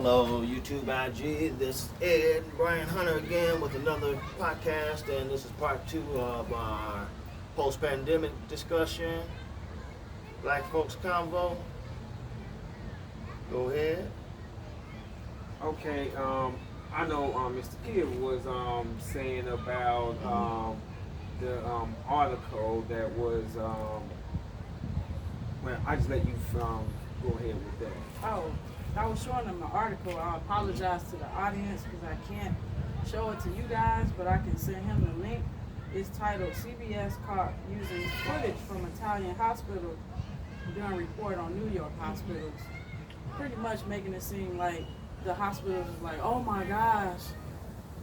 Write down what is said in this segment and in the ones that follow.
Hello, YouTube IG. This is Ed Brian Hunter again with another podcast, and this is part two of our post pandemic discussion. Black Folks Convo. Go ahead. Okay, I know Mr. Kidd was saying about the article that was. Well, I just let you go ahead with that. Oh, I was showing them an article. I apologize to the audience because I can't show it to you guys, but I can send him the link. It's titled CBS Caught Using Footage from Italian Hospital Doing Report on New York Hospitals. Pretty much making it seem like the hospitals is like, oh my gosh,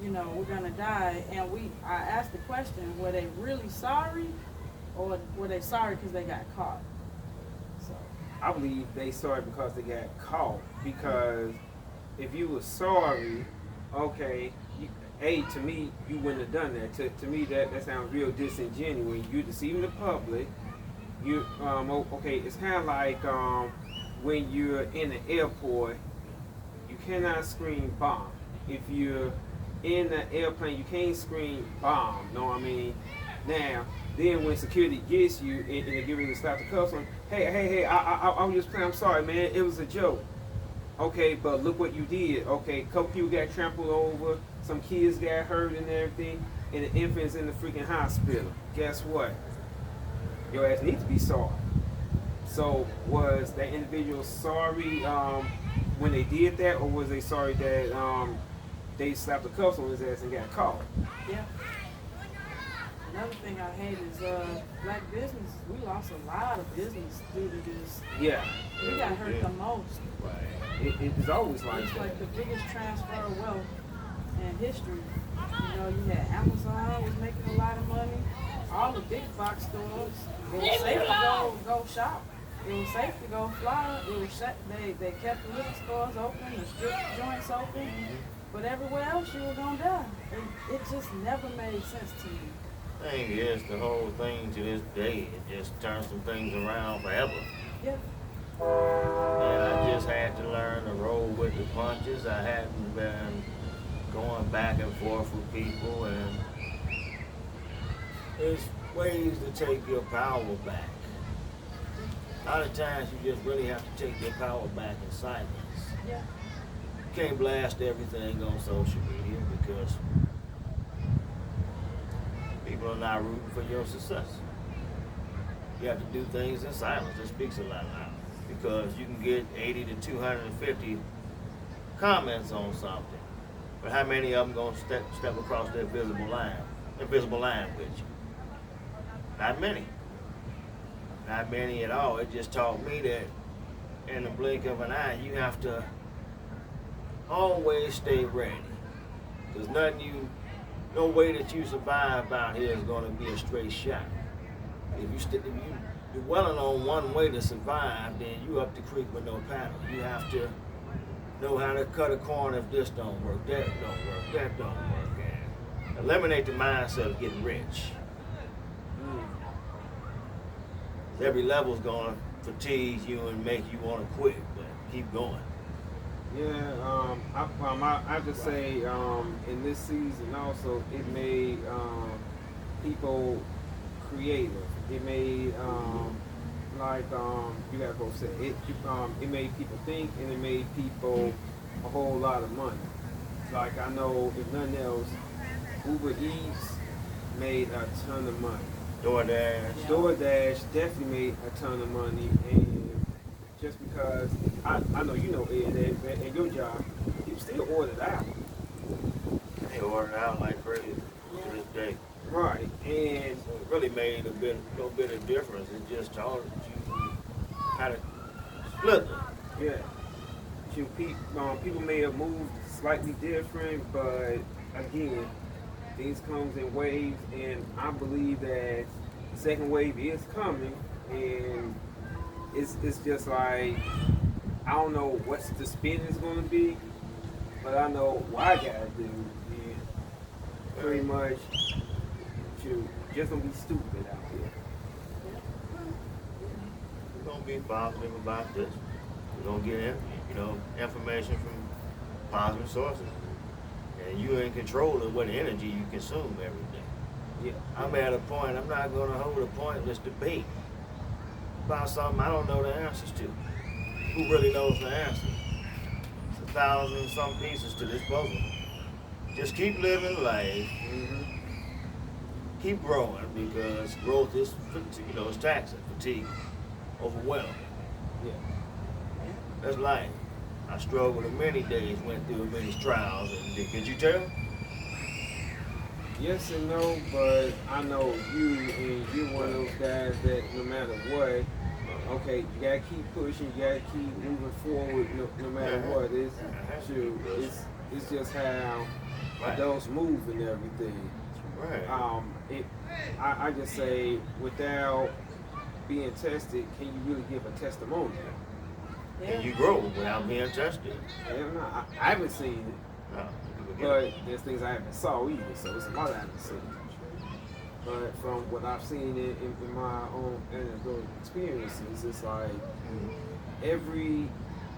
you know, we're gonna die. And I asked the question, were they really sorry or were they sorry because they got caught? So I believe they sorry because they got caught. Because if you were sorry, okay, to me, you wouldn't have done that. To me, that sounds real disingenuous. You're deceiving the public. Okay, it's kind of like when you're in the airport, you cannot scream bomb. If you're in the airplane, you can't scream bomb. Know what I mean? Now, then when security gets you and they get ready to stop the cuffs on, hey, I was just playing. I'm sorry, man. It was a joke. Okay, but look what you did. Okay, a couple people got trampled over, some kids got hurt and everything, and the infant's in the freaking hospital. Guess what? Your ass needs to be sorry. So was that individual sorry when they did that, or was they sorry that they slapped the cuffs on his ass and got caught? yeah. Another thing I hate is black business. We lost a lot of business due to this. Yeah. We got hurt the most. It's always like It's that. like the biggest transfer of wealth in history. You know, you had Amazon was making a lot of money. All the big box stores. It was safe to go shop. It was safe to go fly. It was they kept the liquor stores open, the strip joints open. But everywhere else you were gonna die. It just never made sense to me. Thing is, the whole thing to this day, it just turns some things around forever. Yeah. And I just had to learn to roll with the punches. I hadn't been going back and forth with people, and there's ways to take your power back. A lot of times you just really have to take your power back in silence. Yeah. You can't blast everything on social media because people are not rooting for your success. You have to do things in silence. It speaks a lot louder because you can get 80 to 250 comments on something, but how many of them gonna step across that invisible line with you? Not many. Not many at all. It just taught me that in the blink of an eye, you have to always stay ready. There's no way that you survive out here is going to be a straight shot. If you're dwelling on one way to survive, then you up the creek with no paddle. You have to know how to cut a corner if this don't work, that don't work, that don't work, and eliminate the mindset of getting rich. Every level's going to fatigue you and make you want to quit, but keep going. Yeah, I have to say, in this season also, it made people creative. It made, you gotta go say it. It made people think, and it made people a whole lot of money. Like I know, if nothing else, Uber Eats made a ton of money. DoorDash definitely made a ton of money, and just because I know you know Ed, at your job, you still order it out. They order out like crazy to this day. Right, and So it really made a little bit of difference. It just taught you how to split it. yeah, people may have moved slightly different, but again, things comes in waves, and I believe that the second wave is coming, and it's just like I don't know what the spin is going to be, but I know what I gotta do, and pretty much just don't be stupid out here. We're gonna be positive about this. We're gonna get information from positive sources. And you're in control of what energy you consume every day. Yeah. I'm at a point, I'm not going to hold a pointless debate about something I don't know the answers to. Who really knows the answers? It's 1,000 and some pieces to this puzzle. Just keep living life, keep growing, because growth is, it's taxing, fatigue, overwhelming. Yeah. That's life. I struggled many days, went through many trials, and could you tell? Yes and no, but I know you, and you're one of those guys that no matter what, okay, you gotta keep pushing, you gotta keep moving forward, no matter what. It's just how adults move and everything. Right. I just say, without being tested, can you really give a testimony? And you grow without being tested. I haven't seen it. No. But there's things I haven't saw either, so it's a lot I haven't seen. But from what I've seen in my own anecdotal experiences, it's like every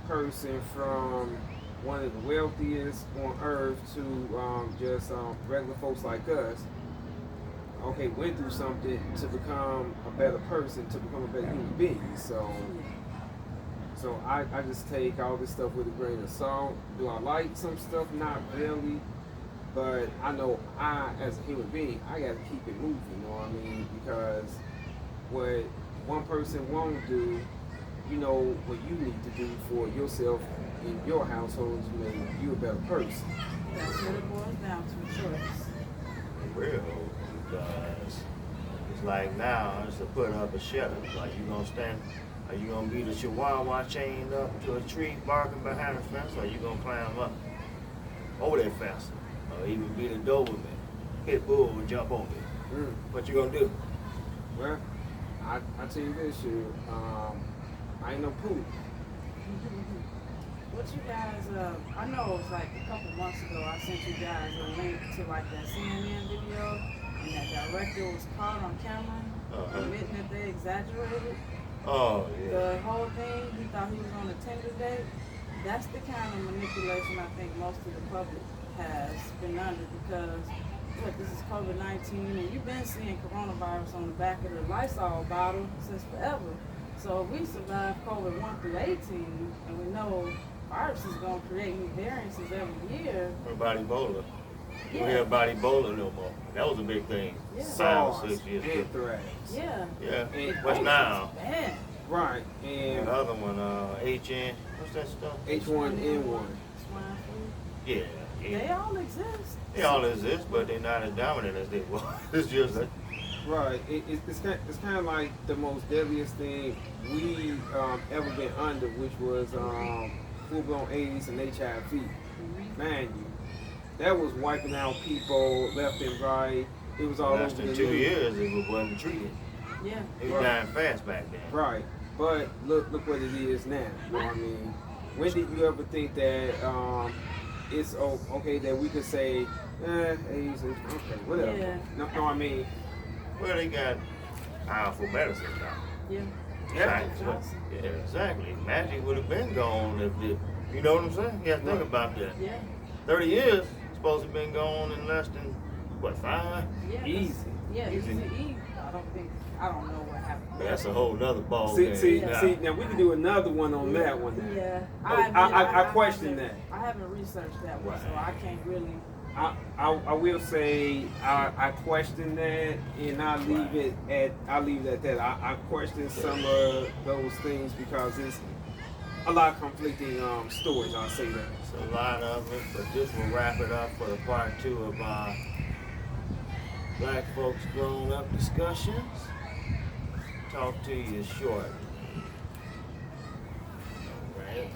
person from one of the wealthiest on earth to just regular folks like us, okay, went through something to become a better person, to become a better human being. So I just take all this stuff with a grain of salt. Do I like some stuff? Not really. But I know as a human being, I got to keep it moving, you know what I mean? Because what one person won't do, you know what you need to do for yourself in your household to make you a better person. That's what it boils down to, choice. Real, because it's like now, it's to put up a shelter. Like you gonna stand. Are you gonna be the chihuahua chained up to a tree barking behind a fence, or are you gonna climb up over that fence? Or even be the Doberman, pit bull and jump over it? What you gonna do? Well, I tell you this, I ain't no poop. What you guys, I know it was like a couple months ago, I sent you guys a link to like that CNN video, and that director was caught on camera, admitting that they exaggerated. Oh, yeah. The whole thing, he thought he was on a Tinder date. That's the kind of manipulation I think most of the public has been under, because look, this is COVID-19 and you've been seeing coronavirus on the back of the Lysol bottle since forever. So if we survive COVID 1 through 18 and we know virus is going to create new variances every year. What about Ebola? You Yeah. hear about Ebola no more. That was a big thing. Yeah. 5 or 6 years ago. Anthrax. Yeah. Yeah. And- What's now? Bad. Right, And and the other one, HN. What's that stuff? H1N1. Swine flu. Yeah. They all exist. They all exist, but they're not as dominant as they were. It's just that. Right. It's kind of like the most deadliest thing we ever been under, which was full-blown AIDS and HIV. Man, that was wiping out people left and right. It was all Less over than the 2 news. years, it wasn't treated. Yeah. It was dying fast back then. Right. But look what it is now. You know what I mean? When did you ever think that it's okay that we could say, AIDS, okay, whatever. Yeah. No, I mean, Well, they got powerful medicine now. Yeah. Science, yeah, exactly. Magic would have been gone if it, you know what I'm saying? You got to think about that. Yeah. 30 years, supposed to have been gone in less than, what, 5? Yeah. easy. Yeah, Easy. easy. I don't know what happened. That's a whole nother ball See, game. see, now. see. Now we can do another one on that one. Now. Yeah. I question that. I haven't researched that one, so I can't really. I will say I question that, and I leave it at that. I question some of those things because it's a lot of conflicting stories. I'll say that. It's a lot of it, but this will wrap it up for the part 2 of our Black Folks Grown Up discussions. Talk to you shortly. All right.